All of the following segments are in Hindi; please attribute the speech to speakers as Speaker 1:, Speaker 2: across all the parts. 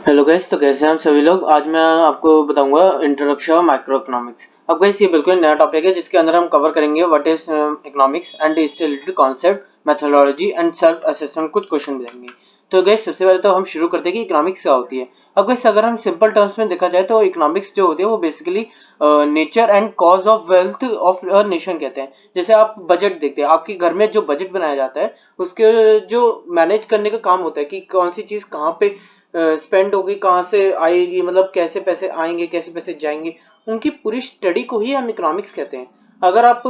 Speaker 1: हेलो गाइस, तो कैसे हैं आप सभी लोग। आज मैं आपको बताऊंगा इंट्रोडक्शन ऑफ माइक्रो इकोनॉमिक्स। अब गाइस ये बिल्कुल नया टॉपिक है जिसके अंदर हम कवर करेंगे व्हाट इज इकोनॉमिक्स एंड इससे related concept, methodology and self assessment, कुछ क्वेश्चन देंगे। तो गाइस सबसे पहले तो हम शुरू करते हैं कि इकोनॉमिक्स क्या होती है। अब गाइस अगर हम सिंपल टर्म्स में देखा जाए तो इकोनॉमिक्स जो होती है वो basically nature and cause of wealth of a nation कहते हैं। जैसे आप बजट देखते हैं, आपके घर में जो बजट बनाया जाता है उसके जो मैनेज करने का काम होता है कि कौन सी चीज कहाँ पे स्पेंड होगी, कहाँ से आएगी, मतलब कैसे पैसे आएंगे कैसे पैसे जाएंगे, उनकी पूरी स्टडी को ही हम इकोनॉमिक्स कहते हैं। अगर आप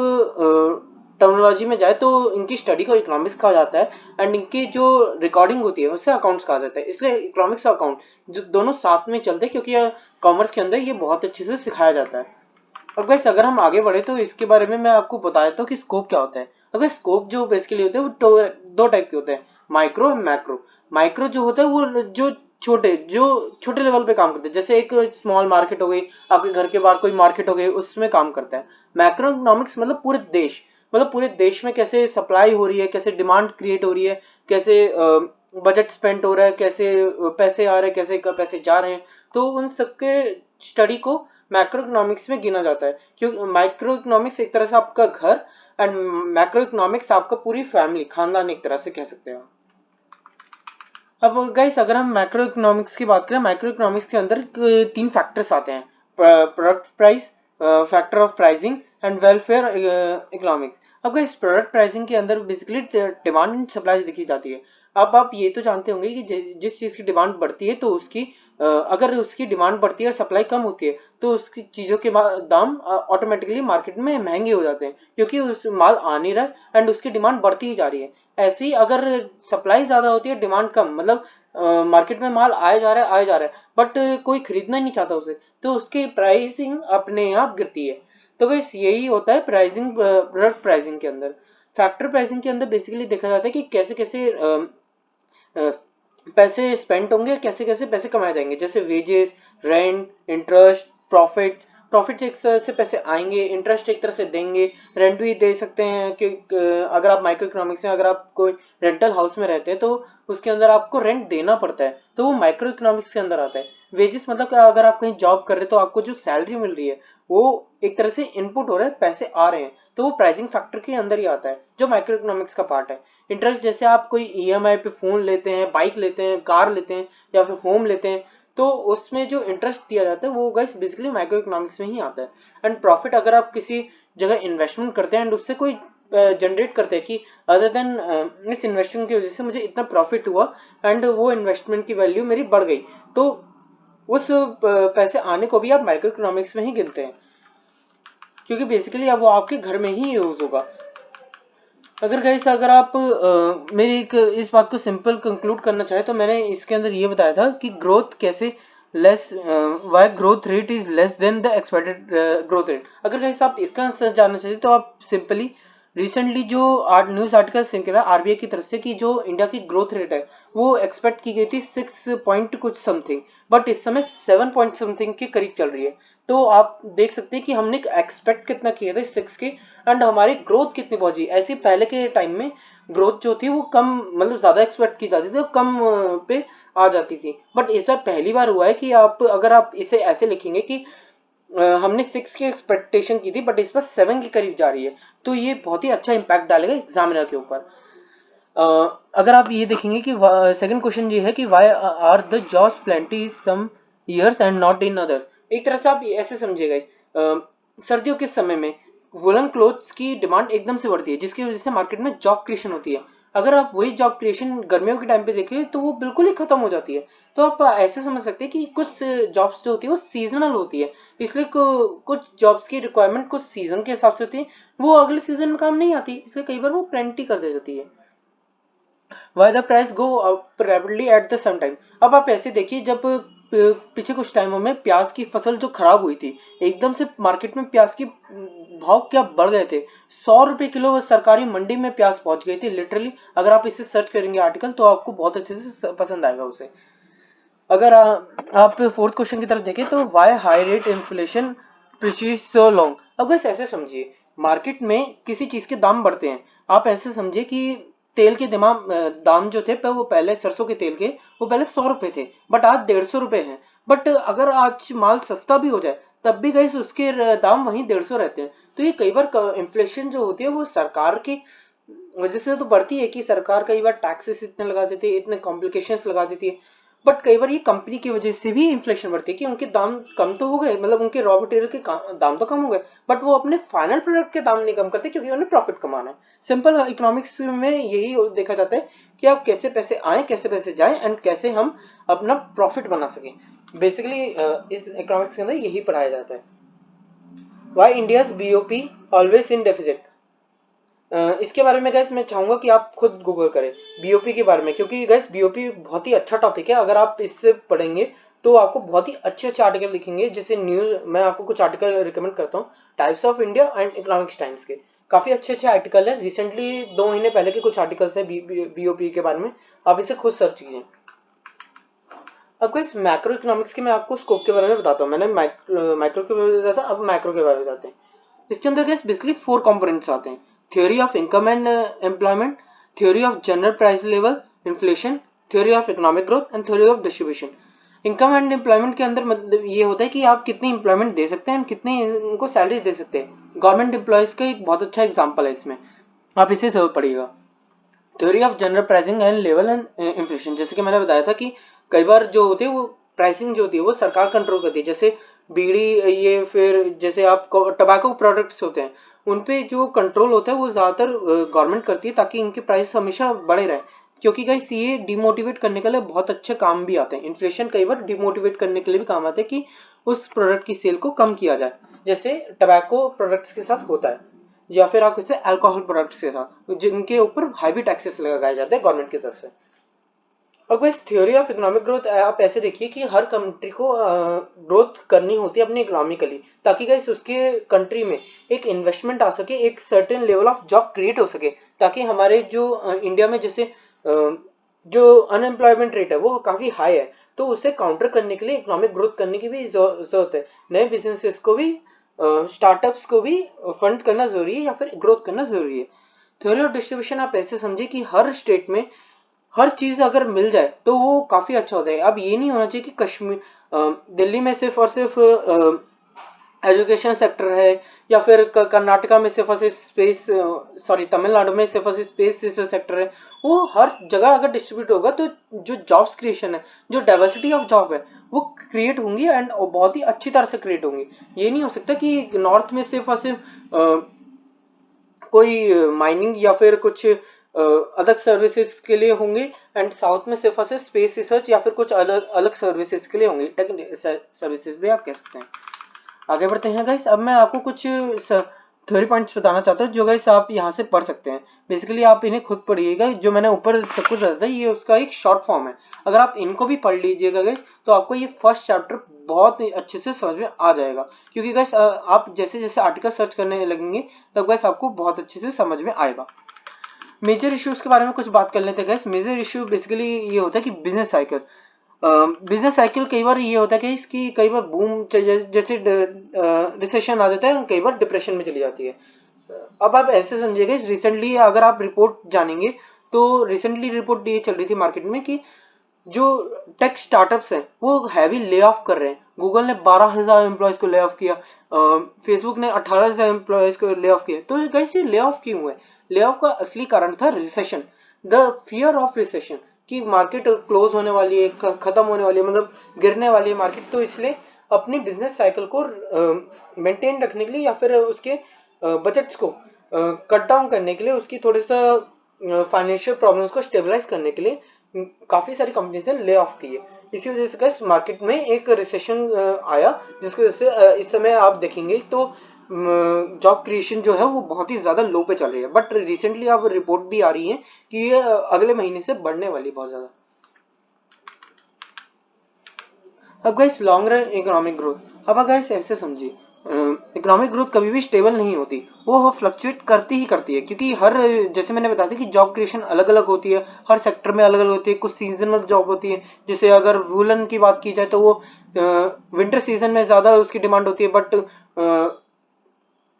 Speaker 1: टर्मिनोलॉजी में जाए तो इनकी स्टडी को इकोनॉमिक्स कहा जाता है एंड इनकी जो रिकॉर्डिंग होती है उसे अकाउंट्स कहा जाता है। इसलिए इकोनॉमिक्स और अकाउंट जो दोनों साथ में चलते हैं क्योंकि कॉमर्स के अंदर ये बहुत अच्छे से सिखाया जाता है। अब गाइस अगर हम आगे बढ़े तो इसके बारे में मैं आपको बता देता हूँ कि स्कोप क्या होता है। अगर स्कोप जो बेसिकली होते हैं वो दो टाइप के होते हैं, माइक्रो और मैक्रो। माइक्रो जो होता है वो जो छोटे लेवल पे काम करते हैं, जैसे एक स्मॉल मार्केट हो गई, आपके घर के बाहर कोई मार्केट हो गई, उसमें काम करता है। मैक्रो इकोनॉमिक्स मतलब पूरे देश, मतलब पूरे देश में कैसे सप्लाई हो रही है, कैसे डिमांड क्रिएट हो रही है, कैसे बजट स्पेंड हो रहा है, कैसे पैसे आ रहे हैं, कैसे पैसे जा रहे हैं। तो उन सबके स्टडी को मैक्रो इकोनॉमिक्स में गिना जाता है, क्योंकि माइक्रो इकोनॉमिक्स एक तरह से आपका घर एंड मैक्रो इकोनॉमिक्स आपका पूरी फैमिली, खानदान एक तरह से कह सकते हैं। अब गाइस अगर हम मैक्रो इकोनॉमिक्स की बात करें, माइक्रो इकोनॉमिक्स के अंदर तीन फैक्टर्स आते हैं, product price, factor of pricing and welfare economics. अब गाइस प्रोडक्ट प्राइसिंग के अंदर बेसिकली डिमांड एंड सप्लाई देखी जाती है। अब आप ये तो जानते होंगे कि जिस चीज़ की डिमांड बढ़ती है तो उसकी अगर उसकी डिमांड बढ़ती है और सप्लाई कम होती है तो उसकी चीज़ों के दाम ऑटोमेटिकली मार्केट में महंगे हो जाते हैं, क्योंकि उस माल आ नहीं रहा है एंड उसकी डिमांड बढ़ती ही जा रही है। ऐसे ही अगर सप्लाई ज्यादा होती है डिमांड कम, मतलब मार्केट में माल आया जा रहा है आया जा रहा है बट कोई खरीदना ही नहीं चाहता उसे, तो उसकी प्राइसिंग अपने आप गिरती है। तो गाइस यही होता है प्राइसिंग, प्रोडक्ट प्राइसिंग के अंदर। फैक्टर प्राइसिंग के अंदर बेसिकली देखा जाता है कि कैसे कैसे पैसे स्पेंड होंगे, कैसे कैसे पैसे कमाए जाएंगे, जैसे wages, rent, interest, profit. Profit एक तरह से पैसे आएंगे, इंटरेस्ट एक तरह से देंगे, रेंट भी दे सकते हैं कि अगर आप माइक्रो इकोनॉमिक्स में अगर आप कोई रेंटल हाउस में रहते हैं तो उसके अंदर आपको रेंट देना पड़ता है, तो वो माइक्रो इकोनॉमिक्स के अंदर आता है। वेजेस मतलब कि अगर आप कहीं जॉब कर रहे हो तो आपको जो सैलरी मिल रही है वो एक तरह से इनपुट हो रहा है, पैसे आ रहे हैं, तो वो प्राइसिंग फैक्टर के अंदर ही आता है जो माइक्रो इकोनॉमिक्स का पार्ट है। इंटरेस्ट जैसे आप कोई ईएमआई पे फोन लेते हैं, बाइक लेते हैं, कार लेते हैं या फिर होम लेते हैं, तो उसमें जो इंटरेस्ट दिया जाता है वो गाइस बेसिकली माइक्रो इकोनॉमिक्स में ही आता है। एंड प्रॉफिट अगर आप किसी जगह इन्वेस्टमेंट करते हैं एंड उससे कोई जनरेट करते हैं कि अदर देन इस इन्वेस्टमेंट की वजह से मुझे इतना प्रॉफिट हुआ एंड वो इन्वेस्टमेंट की वैल्यू मेरी बढ़ गई, तो उस पैसे आने को भी आप माइक्रो इकोनॉमिक्स में ही गिनते हैं, क्योंकि बेसिकली अब वो आपके घर में ही यूज होगा। अगर गाइस अगर आप मेरी एक इस बात को सिंपल कंक्लूड करना चाहे तो मैंने इसके अंदर ये बताया था कि ग्रोथ कैसे less, why growth rate is less than the expected growth rate. अगर गाइस आप इसका आंसर जानना चाहते तो आप सिंपली रिसेंटली जो न्यूज आर्टिकल निकला आरबीआई की तरफ से कि जो इंडिया की ग्रोथ रेट है वो एक्सपेक्ट की गई थी 6 पॉइंट कुछ समथिंग, बट इस समय 7 पॉइंट समथिंग के करीब चल रही है। तो आप देख सकते हैं कि हमने एक्सपेक्ट कितना किया था 6 के एंड हमारी ग्रोथ कितनी पहुंची। ऐसे पहले के टाइम में ग्रोथ जो थी वो कम, मतलब ज्यादा एक्सपेक्ट की जाती थी, कम पे आ जाती थी, बट इस बार पहली बार हुआ है कि आप अगर आप इसे ऐसे लिखेंगे कि हमने 6 की एक्सपेक्टेशन की थी बट इस पर 7 के करीब जा रही है, तो ये बहुत ही अच्छा इम्पैक्ट डालेगा एग्जामिनर के ऊपर। अगर आप ये देखेंगे कि सेकंड क्वेश्चन ये है कि why are the jobs plenty some years and not in other. एक तरह से आप ऐसे समझिएगा, सर्दियों के समय में वुलन क्लोथ्स की डिमांड एकदम से बढ़ती है जिसकी वजह से मार्केट में जॉब क्रिएशन होती है। अगर आप वही जॉब क्रिएशन गर्मियों के टाइम पे देखें तो वो बिल्कुल ही खत्म हो जाती है। तो आप ऐसे समझ सकते हैं कि कुछ जॉब्स जो होती है वो सीजनल होती है, इसलिए कुछ जॉब्स की रिक्वायरमेंट कुछ सीजन के हिसाब से होती है, वो अगले सीजन में काम नहीं आती, इसलिए कई बार वो प्लेंटी कर दी जाती है। Why the price go up rapidly at the same time. अब आप ऐसे देखिए, जब पीछे कुछ टाइमों में प्याज की फसल जो खराब हुई थी, एकदम से मार्केट में प्याज की भाव क्या बढ़ गए थे। 100 रुपए किलो सरकारी मंडी में प्याज पहुंच गई थी लिटरली। अगर आप इसे सर्च करेंगे आर्टिकल तो आपको बहुत अच्छे से पसंद आएगा उसे। अगर आप फोर्थ क्वेश्चन की तरफ देखें तो why high rate inflation prices so long. अब बस ऐसे समझिए, मार्केट में किसी चीज के दाम बढ़ते हैं, आप ऐसे समझिए कि तेल के दाम जो थे वो पहले सरसों के तेल के वो पहले 100 रुपए थे, बट आज 150 रुपए हैं। बट अगर आज माल सस्ता भी हो जाए तब भी गाइस उसके दाम वहीं 150 रहते हैं। तो ये कई बार इन्फ्लेशन जो होती है वो सरकार की वजह से तो बढ़ती है कि सरकार कई बार टैक्सेस इतने लगा देती है, इतने कॉम्प्लिकेशंस लगा देती है। बट कई बार ये कंपनी की वजह से भी इन्फ्लेशन बढ़ती है कि उनके दाम कम तो हो गए, मतलब उनके रॉ मटेरियल के दाम तो कम हो गए, बट वो अपने फाइनल प्रोडक्ट के दाम नहीं कम करते क्योंकि उन्हें प्रॉफिट कमाना है। सिंपल इकोनॉमिक्स में यही देखा जाता है कि आप कैसे पैसे आए, कैसे पैसे जाएं, एंड कैसे हम अपना प्रॉफिट बना सकें। बेसिकली इस इकोनॉमिक्स के अंदर यही पढ़ाया जाता है। Why India's BOP always in deficit. इसके बारे में गैस मैं चाहूंगा कि आप खुद गूगल करें बीओपी के बारे में, क्योंकि गैस बीओपी बहुत ही अच्छा टॉपिक है। अगर आप इससे पढ़ेंगे तो आपको बहुत ही अच्छे अच्छे आर्टिकल दिखेंगे। जैसे न्यूज, मैं आपको कुछ आर्टिकल रिकमेंड करता हूँ, types of India and economics times के काफी अच्छे अच्छे आर्टिकल है। रिसेंटली 2 महीने पहले के कुछ आर्टिकल्स है बीओपी के बारे में, आप इसे खुद सर्च कीजिए। अब गैस मैक्रो इकोनॉमिक्स के मैं आपको स्कोप के बारे में बताता हूँ। मैंने माइक्रो के बारे में बताया था, अब मैक्रो के बारे में बताते हैं। इसके अंदर गैस बेसिकली 4 कंपोनेंट्स आते हैं: theory of income and employment, theory of general price level, inflation, theory of economic growth and theory of distribution. Income and employment के अंदर मतलब ये होता है कि आप कितनी एम्प्लॉयमेंट दे सकते हैं, कितनी उनको सैलरी दे सकते हैं। गवर्नमेंट एम्प्लॉयज का एक बहुत अच्छा एग्जाम्पल है इसमें, आप इसे जरूर पढ़िएगा। Theory of general pricing and level and inflation, जैसे कि मैंने बताया था कि कई बार जो होती है वो प्राइसिंग जो होती है वो सरकार कंट्रोल करती है। जैसे बीड़ी, ये फिर जैसे आप टबैको प्रोडक्ट्स होते हैं उन पे जो कंट्रोल होता है वो ज़्यादातर गवर्नमेंट करती है ताकि इनके प्राइस हमेशा बढ़े रहे, क्योंकि गाइस ये डिमोटिवेट करने के लिए बहुत अच्छे काम भी आते हैं। इन्फ्लेशन कई बार डिमोटिवेट करने के लिए भी काम आते हैं कि उस प्रोडक्ट की सेल को कम किया जाए, जैसे टबैको प्रोडक्ट्स के साथ होता है, या फिर आप इसे अल्कोहल प्रोडक्ट्स के साथ जिनके ऊपर हाईवी टैक्सेस लगाए जाते हैं गवर्नमेंट की तरफ से। अब बस थ्योरी ऑफ इकोनॉमिक ग्रोथ आप ऐसे देखिए कि हर कंट्री को ग्रोथ करनी होती है अपनी इकोनॉमिकली, ताकि गाइस उसके कंट्री में एक इन्वेस्टमेंट आ सके, एक certain level of job create हो सके, ताकि हमारे जो इंडिया में जैसे जो अनएम्प्लॉयमेंट रेट है वो काफ़ी हाई है, तो उसे काउंटर करने के लिए इकोनॉमिक ग्रोथ करने की भी ज़रूरत है। नए बिजनेसेस को भी, स्टार्टअप्स को भी फंड करना ज़रूरी है या फिर ग्रोथ करना ज़रूरी है। थ्योरी ऑफ डिस्ट्रीब्यूशन आप ऐसे समझिए कि हर स्टेट में हर चीज अगर मिल जाए तो वो काफी अच्छा होता है। अब ये नहीं होना चाहिए कि कश्मीर दिल्ली में सिर्फ और सिर्फ एजुकेशन सेक्टर है, या फिर कर्नाटका में सिर्फ और सिर्फ स्पेस, सॉरी तमिलनाडु में सिर्फ और सिर्फ स्पेस रिसर्च सेक्टर है। वो हर जगह अगर डिस्ट्रीब्यूट होगा तो जो जॉब्स क्रिएशन है, जो डाइवर्सिटी ऑफ जॉब है वो क्रिएट होंगी, एंड बहुत ही अच्छी तरह से क्रिएट होंगी। ये नहीं हो सकता कि नॉर्थ में सिर्फ और सिर्फ कोई माइनिंग या फिर कुछ अलग सर्विसेज के लिए होंगे, एंड साउथ में सिर्फ और सिर्फ स्पेस रिसर्च या फिर कुछ अलग अलग सर्विसेज के लिए होंगे, टेक सर्विसेज भी आप कह सकते हैं। आगे बढ़ते हैं गाइस, अब मैं आपको कुछ थ्योरी पॉइंट्स बताना चाहता हूँ जो गाइस आप यहाँ से पढ़ सकते हैं। बेसिकली आप इन्हें खुद पढ़िएगा, जो मैंने ऊपर सब कुछ बताया था ये उसका एक शॉर्ट फॉर्म है। अगर आप इनको भी पढ़ लीजिएगा गाइस तो आपको ये फर्स्ट चैप्टर बहुत ही अच्छे से समझ में आ जाएगा, क्योंकि गाइस आप जैसे जैसे आर्टिकल सर्च करने लगेंगे तब गाइस आपको बहुत अच्छे से समझ में आएगा। मेजर इश्यूज के बारे में कुछ बात कर लेते हैं गाइस। मेजर इश्यू बेसिकली ये होता है कि बिजनेस साइकिल, बिजनेस साइकिल कई बार ये होता है कि इसकी कई बार बूम जैसे रिसेशन आ जाता है, कई बार डिप्रेशन में चली जाती है। अब आप ऐसे समझिएगा, रिसेंटली अगर आप रिपोर्ट जानेंगे तो रिसेंटली रिपोर्ट ये चल रही थी मार्केट में कि जो टेक स्टार्टअप्स हैं वो हैवी ले ऑफ कर रहे हैं। गूगल ने 12,000 एम्प्लॉयज को ले ऑफ किया, फेसबुक ने 18,000 एम्प्लॉयज को ले ऑफ किया। तो गाइस ये ले ऑफ क्यों हुए? ले ऑफ का असली कारण था recession, the fear of recession, कि मार्केट क्लोज होने वाली है, खत्म होने वाली है, मतलब गिरने वाली है मार्केट। तो इसलिए अपनी बिजनेस साइकिल को मेंटेन रखने के लिए या फिर उसके बजट्स को कट डाउन करने के लिए, उसकी थोड़ा सा फाइनेंशियल प्रॉब्लम्स को स्टेबलाइज करने के लिए काफी सारी कंपनीज ने ले ऑफ किए। इसी वजह से गाइस मार्केट में एक रिसेशन आया, जिसकी वजह से इस समय आप देखेंगे तो जॉब क्रिएशन जो है वो बहुत ही ज्यादा लो पे चल रही है। बट रिसेंटली अब रिपोर्ट भी आ रही है कि ये अगले महीने से बढ़ने वाली बहुत ज्यादा। अब guys long run economic growth, अब गाइस ऐसे समझिए इकोनॉमिक ग्रोथ कभी भी स्टेबल नहीं होती, वो फ्लक्चुएट करती है, क्योंकि हर, जैसे मैंने बताया था कि जॉब क्रिएशन अलग अलग होती है, हर सेक्टर में अलग अलग होती है। कुछ सीजनल जॉब होती है, जैसे अगर वूलन की बात की जाए तो वो विंटर सीजन में ज़्यादा उसकी डिमांड होती है, but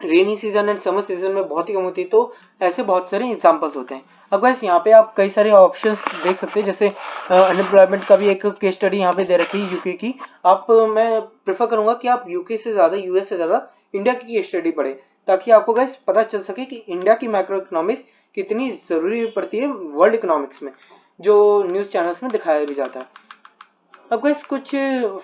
Speaker 1: rainy season and summer season में बहुत ही कम होती है। तो ऐसे बहुत सारे एग्जांपल्स होते हैं। अब गाइस यहाँ पे आप कई सारे ऑप्शंस देख सकते हैं, जैसे अनएम्प्लॉयमेंट का भी एक केस स्टडी यहाँ पे दे रखी है यूके की। आप मैं प्रेफर करूंगा कि आप यूके से ज़्यादा, यूएस से ज़्यादा इंडिया की केस स्टडी पढ़े, ताकि आपको गाइस पता चल सके कि इंडिया की मैक्रो इकोनॉमिक्स कितनी ज़रूरी पड़ती है वर्ल्ड इकोनॉमिक्स में, जो न्यूज़ चैनल्स में दिखाया भी जाता है। अब गाइस कुछ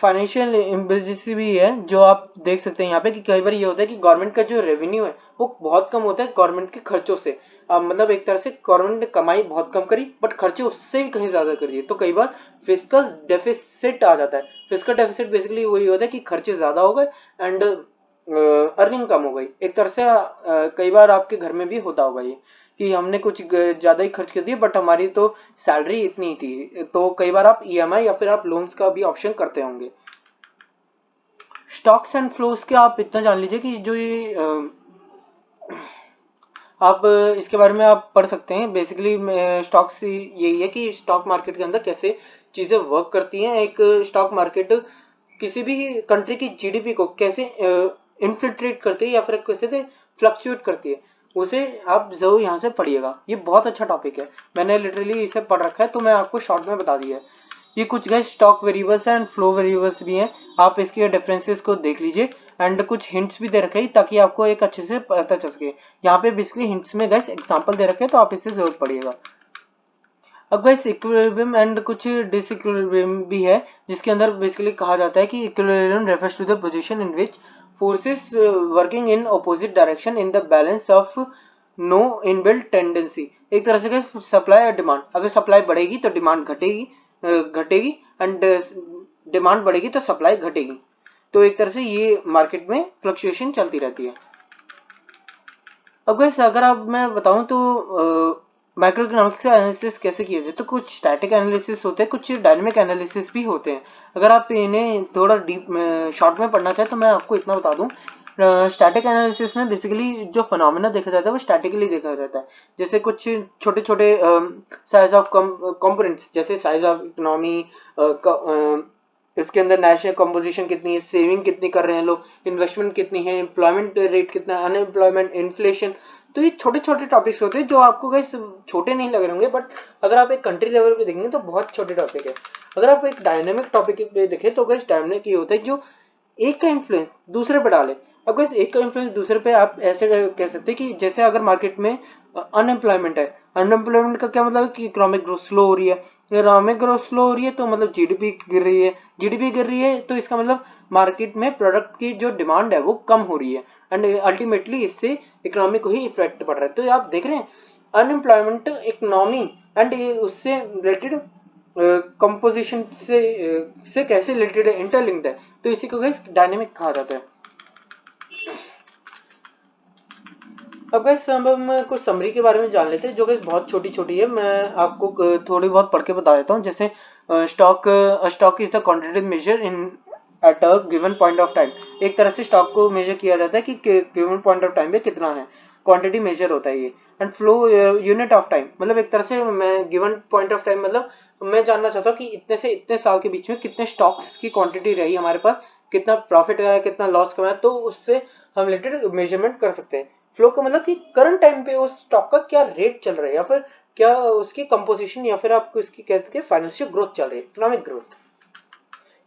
Speaker 1: फाइनेंशियल इम्बेसिस भी है जो आप देख सकते हैं यहाँ पे, कि कई बार ये होता है कि गवर्नमेंट का जो रेवेन्यू है वो बहुत कम होता है गवर्नमेंट के खर्चों से। मतलब एक तरह से गवर्नमेंट ने कमाई बहुत कम करी बट खर्चे उससे भी कहीं ज्यादा कर दिए, तो कई बार फिस्कल डेफिसिट आ जाता है। फिस्कल डेफिसिट बेसिकली वही होता है कि खर्चे ज्यादा हो गए एंड अर्निंग कम हो गई। एक तरह से कई बार आपके घर में भी होता होगा ये, कि हमने कुछ ज्यादा ही खर्च कर दिए बट हमारी तो सैलरी इतनी थी। तो कई बार आप ईएमआई या फिर आप लोन्स का भी ऑप्शन करते होंगे। स्टॉक्स एंड फ्लोज के आप इतना जान लीजिए कि जो ये आप इसके बारे में आप पढ़ सकते हैं। बेसिकली स्टॉक्स यही है कि स्टॉक मार्केट के अंदर कैसे चीज़ें वर्क करती हैं। एक स्टॉक मार्केट किसी भी कंट्री की जीडीपी को कैसे इन्फिल्ट्रेट करती है या फिर कैसे से फ्लक्चुएट करती है, उसे आप जरूर यहाँ से पढ़िएगा। ये बहुत अच्छा टॉपिक है, मैंने लिटरली इसे पढ़ रखा है तो मैं आपको शॉर्ट में बता दिया है। ये कुछ गए stock variables and flow variables भी हैं, आप इसके डिफरेंसेस को देख लीजिए एंड कुछ हिंट्स भी दे रखे हैं ताकि आपको एक अच्छे से पता चल सके। यहाँ पे बेसिकली हिंट्स में गैस एग्जांपल दे रखे हैं तो आप इसे जरूर पढ़िएगा। अब गैस इक्विलिब्रियम एंड कुछ डिसइक्विलिब्रियम भी है, जिसके अंदर बेसिकली कहा जाता है कि equilibrium refers to the position in which forces working in opposite direction in the balance of no inbuilt tendency. एक तरह से सप्लाई और डिमांड, अगर सप्लाई बढ़ेगी तो डिमांड घटेगी एंड डिमांड बढ़ेगी तो सप्लाई घटेगी। तो एक तरह से ये मार्केट में फ्लक्चुएशन चलती रहती है। अब गैस अगर आप मैं बताऊं तो माइक्रो इकोनॉमिक्स का एनालिसिस कैसे किया जाए, तो कुछ स्टैटिक एनालिसिस होते हैं, कुछ डायनेमिक एनालिसिस भी होते हैं। अगर आप इन्हें थोड़ा डीप शॉर्ट में पढ़ना चाहें तो मैं आपको इतना बता दूं। स्टैटिक एनालिसिस में बेसिकली जो फिनोमेना देखा जाता है वो स्टैटिकली देखा जाता है। जैसे कुछ छोटे छोटे साइज ऑफ कंपोनेंट्स, जैसे साइज ऑफ इकोनॉमी, इसके अंदर नेशनल कंपोजिशन कितनी है, सेविंग कितनी कर रहे हैं लोग, इन्वेस्टमेंट कितनी है, एम्प्लॉयमेंट रेट कितना है, अनएम्प्लॉयमेंट, इन्फ्लेशन। तो ये छोटे छोटे टॉपिक्स होते हैं जो आपको गाइस छोटे नहीं लग रहे होंगे, बट अगर आप एक कंट्री लेवल पे देखेंगे तो बहुत छोटे टॉपिक है। अगर आप एक डायनेमिक टॉपिक पे देखें तो गाइस डायनेमिक ये होता है जो एक का इन्फ्लुएंस दूसरे पे डाले। अब गाइस एक का इन्फ्लुएंस दूसरे पे आप ऐसे कह सकते हैं कि जैसे अगर मार्केट में अनएम्प्लॉयमेंट है, अनएम्प्लॉयमेंट का क्या मतलब है कि इकोनॉमिक ग्रोथ स्लो हो रही है। इकोनॉमिक ग्रोथ स्लो हो रही है तो मतलब जीडीपी गिर रही है, जीडीपी गिर रही है तो इसका मतलब मार्केट में प्रोडक्ट की जो डिमांड है वो कम हो रही है एंड अल्टीमेटली इससे इकोनॉमी को ही इफेक्ट पड़ रहा है। तो आप देख रहे हैं अनएम्प्लॉयमेंट इकोनॉमी एंड उससे रिलेटेड कंपोजिशन से कैसे रिलेटेड है, इंटरलिंक्ड है। तो इसी को गाइस डायनेमिक कहा जाता है। अब गाइस हम कुछ समरी के बारे में जान लेते हैं जो गाइस बहुत छोटी छोटी है। मैं आपको थोड़ी बहुत पढ़ के बता देता हूँ। जैसे stock is the quantitative measure in at a given point of time. एक तरह से स्टॉक को मेजर किया जाता है कि गिवन पॉइंट ऑफ टाइम पे कितना है, क्वांटिटी मेजर होता है ये। And flow unit of time, मतलब एक तरह से मैं गिवन पॉइंट ऑफ टाइम मतलब मैं जानना चाहता हूँ कि इतने से इतने साल के बीच में कितने स्टॉक्स की क्वांटिटी रही हमारे पास, कितना प्रॉफिट आया, कितना लॉस कमाया, तो उससे हम रिलेटेड मेजरमेंट कर सकते हैं। फ्लो का मतलब कि करंट टाइम पे उस स्टॉक का क्या रेट चल रहा है या फिर क्या उसकी कंपोजिशन या फिर आपको इसकी कह सकते हैं फाइनेंशियल ग्रोथ चल रही है, इकोनॉमिक ग्रोथ।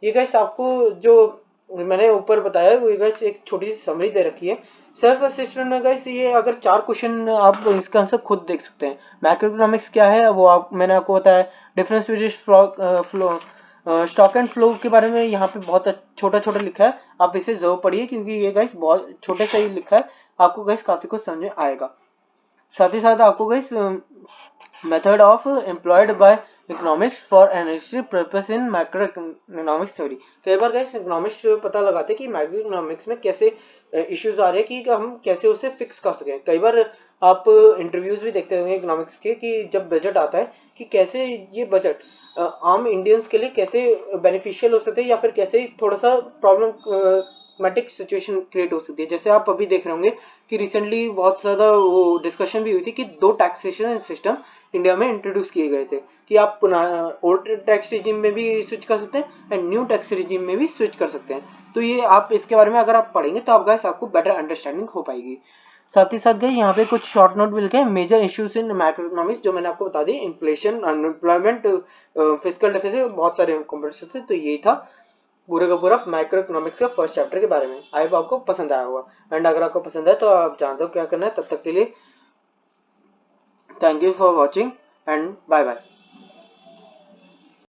Speaker 1: ये गाइस आपको जो मैंने ऊपर बताया है वो गाइस एक छोटी सी समरी दे रखी है। सेल्फ असिस्टेंट में गाइस ये अगर 4 क्वेश्चन आप इसका आंसर खुद देख सकते हैं। मैक्रो इकोनॉमिक्स क्या है वो मैंने आपको बताया। Difference between flow stock and flow के बारे में यहाँ पे बहुत छोटा छोटा लिखा है, आप इसे जरूर पढ़िए क्योंकि ये गाइस बहुत छोटे से ही लिखा है, आपको गाइस काफी कुछ समझ में आएगा। साथ ही साथ आपको guys method of employed by economics for analysis purpose in micro economics theory. कई बार गाइस इकोनॉमिक्स पता लगाते हैं कि माइक्रो इकोनॉमिक्स में कैसे इश्यूज आ रहे हैं कि हम कैसे उसे फिक्स कर सकें। कई बार आप इंटरव्यूज भी देखते होंगे इकोनॉमिक्स के कि जब बजट आता है कि कैसे ये बजट आम इंडियंस के लिए कैसे बेनिफिशियल हो सकते हैं या फिर कैसे थोड़ा सा प्रॉब्लम प्रॉब्लमेटिक सिचुएशन क्रिएट हो सकती है। जैसे आप अभी देख रहे होंगे कि रिसेंटली बहुत ज़्यादा वो डिस्कशन भी हुई थी कि 2 टैक्सेशन सिस्टम इंडिया में इंट्रोड्यूस किए गए थे कि आप ओल्ड टैक्स रिजीम में भी स्विच कर सकते हैं एंड न्यू टैक्स रिजीम में भी स्विच कर सकते हैं। तो ये आप इसके बारे में अगर आप पढ़ेंगे तो आप गाइस आपको बेटर अंडरस्टैंडिंग हो पाएगी। साथ ही साथ गए यहाँ पे कुछ शॉर्ट नोट मिल गए major issues in macroeconomics, जो मैंने आपको बता दी, इन्फ्लेशन, अनएम्प्लॉयमेंट, फिजिकल डेफिसिट, बहुत सारे कंपोनेंट्स थे। तो ये था पूरे का पूरा माइक्रो इकोनॉमिक्स का फर्स्ट चैप्टर के बारे में। आई होप आपको पसंद आया होगा एंड अगर आपको पसंद है तो आप जानते हो क्या करना है। तब तक के लिए thank you for watching and bye bye.